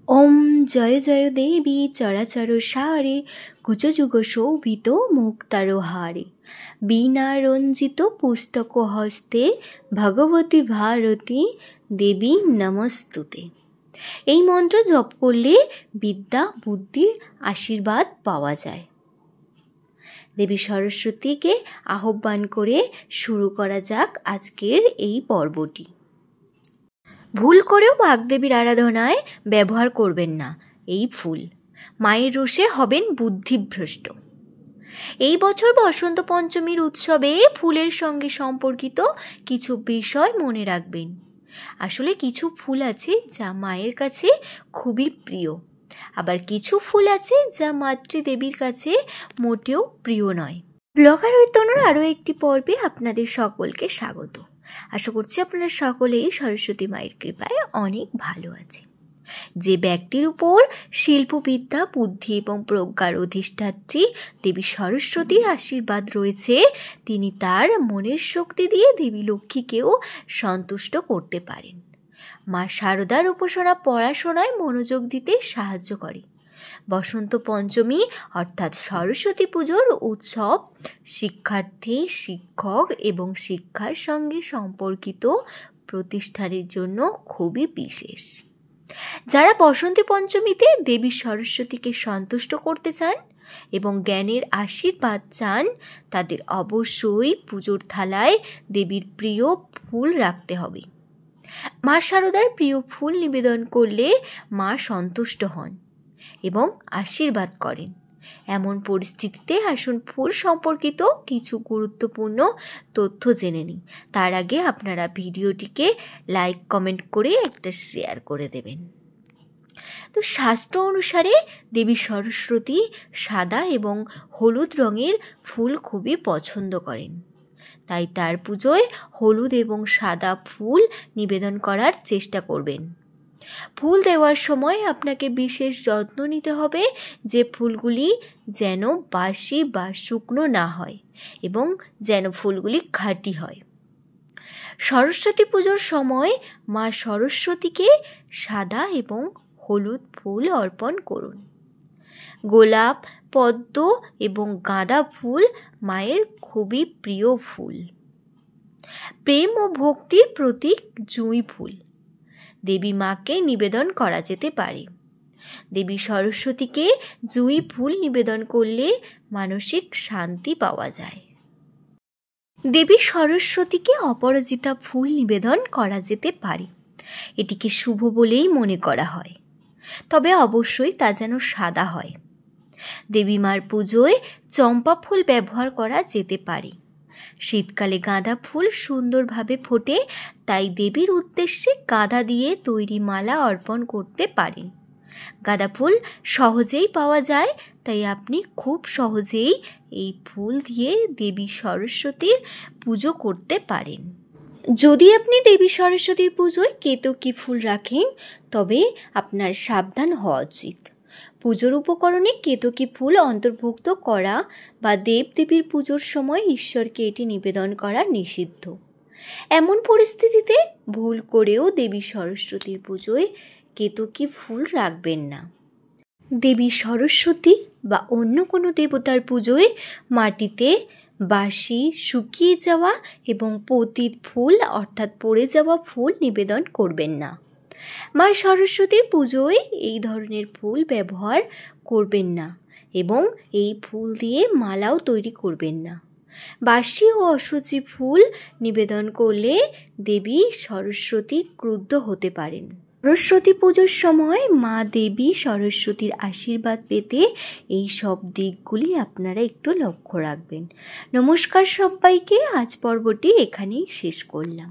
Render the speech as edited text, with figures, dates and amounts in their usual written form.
ওম জয় জয় দেবী চরাচর সারে কুচযুগ শোভিত মুক্তার হারে বীণা রঞ্জিত পুস্তক হস্তে ভগবতী ভারতী দেবী নমস্তুতে। এই মন্ত্র জপ করলে বিদ্যা বুদ্ধির আশীর্বাদ পাওয়া যায়। দেবী সরস্বতীকে আহ্বান করে শুরু করা যাক আজকের এই পর্বটি। ভুল করেও বাগদেবীর আরাধনায় ব্যবহার করবেন না এই ফুল, মায়ের রোষে হবেন বুদ্ধিভ্রষ্ট। এই বছর বসন্ত পঞ্চমীর উৎসবে ফুলের সঙ্গে সম্পর্কিত কিছু বিষয় মনে রাখবেন। আসলে কিছু ফুল আছে যা মায়ের কাছে খুবই প্রিয়, আবার কিছু ফুল আছে যা মাতৃদেবীর কাছে মোটেও প্রিয় নয়। ব্লগার ঐতন্যর আরও একটি পর্বে আপনাদের সকলকে স্বাগত। আশা করছি আপনারা সকলেই সরস্বতী মায়ের কৃপায় অনেক ভালো আছে। যে ব্যক্তির উপর শিল্পবিদ্যা, বুদ্ধি এবং প্রজ্ঞার অধিষ্ঠাত্রী দেবী সরস্বতীর আশীর্বাদ রয়েছে, তিনি তার মনের শক্তি দিয়ে দেবী লক্ষ্মীকেও সন্তুষ্ট করতে পারেন। মা শারদার উপাসনা পড়াশোনায় মনোযোগ দিতে সাহায্য করে। বসন্ত পঞ্চমী অর্থাৎ সরস্বতী পুজোর উৎসব শিক্ষার্থী, শিক্ষক এবং শিক্ষার সঙ্গে সম্পর্কিত প্রতিষ্ঠানের জন্য খুবই বিশেষ। যারা বসন্ত পঞ্চমীতে দেবী সরস্বতীকে সন্তুষ্ট করতে চান এবং জ্ঞানের আশীর্বাদ চান, তাদের অবশ্যই পুজোর থালায় দেবীর প্রিয় ফুল রাখতে হবে। মা শারদার প্রিয় ফুল নিবেদন করলে মা সন্তুষ্ট হন এবং আশীর্বাদ করেন। এমন পরিস্থিতিতে আসুন ফুল সম্পর্কিত কিছু গুরুত্বপূর্ণ তথ্য জেনে নিই। তার আগে আপনারা ভিডিওটিকে লাইক কমেন্ট করে একটা শেয়ার করে দেবেন। তো শাস্ত্র অনুসারে দেবী সরস্বতী সাদা এবং হলুদ রঙের ফুল খুবই পছন্দ করেন, তাই তার পুজোয় হলুদ এবং সাদা ফুল নিবেদন করার চেষ্টা করবেন। ফুল দেওয়ার সময় আপনাকে বিশেষ যত্ন নিতে হবে যে ফুলগুলি যেন বাসি বা শুকনো না হয় এবং যেন ফুলগুলি খাঁটি হয়। সরস্বতী পুজোর সময় মা সরস্বতীকে সাদা এবং হলুদ ফুল অর্পণ করুন। গোলাপ, পদ্ম এবং গাঁদা ফুল মায়ের খুবই প্রিয় ফুল। প্রেম ও ভক্তির প্রতীক জুঁই ফুল দেবী মাকে নিবেদন করা যেতে পারে। দেবী সরস্বতীকে জুঁই ফুল নিবেদন করলে মানসিক শান্তি পাওয়া যায়। দেবী সরস্বতীকে অপরাজিতা ফুল নিবেদন করা যেতে পারে। এটিকে শুভ বলেই মনে করা হয়, তবে অবশ্যই তা যেন সাদা হয়। দেবী মার পুজোয় চম্পা ফুল ব্যবহার করা যেতে পারে। শীতকালে গাঁদা ফুল সুন্দরভাবে ফোটে, তাই দেবীর উদ্দেশ্যে গাঁদা দিয়ে তৈরি মালা অর্পণ করতে পারেন। গাঁদা ফুল সহজেই পাওয়া যায়, তাই আপনি খুব সহজেই এই ফুল দিয়ে দেবী সরস্বতীর পুজো করতে পারেন। যদি আপনি দেবী সরস্বতীর পুজোয় কেতকী ফুল রাখেন, তবে আপনার সাবধান হওয়া উচিত। পুজোর উপকরণে কেতকী ফুল অন্তর্ভুক্ত করা বা দেবদেবীর পুজোর সময় ঈশ্বরকে এটি নিবেদন করা নিষিদ্ধ। এমন পরিস্থিতিতে ভুল করেও দেবী সরস্বতীর পুজোয় কেতকী ফুল রাখবেন না। দেবী সরস্বতী বা অন্য কোনো দেবতার পুজোয় মাটিতে বাসি, শুকিয়ে যাওয়া এবং পতিত ফুল অর্থাৎ পড়ে যাওয়া ফুল নিবেদন করবেন না। মা সরস্বতীর পুজোয় এই ধরনের ফুল ব্যবহার করবেন না এবং এই ফুল দিয়ে মালাও তৈরি করবেন না। বাসি ও অশুচি ফুল নিবেদন করলে দেবী সরস্বতী ক্রুদ্ধ হতে পারেন। সরস্বতী পুজোর সময় মা দেবী সরস্বতীর আশীর্বাদ পেতে এই সব দিকগুলি আপনারা একটু লক্ষ্য রাখবেন। নমস্কার সবাইকে, আজ পর্বটি এখানেই শেষ করলাম।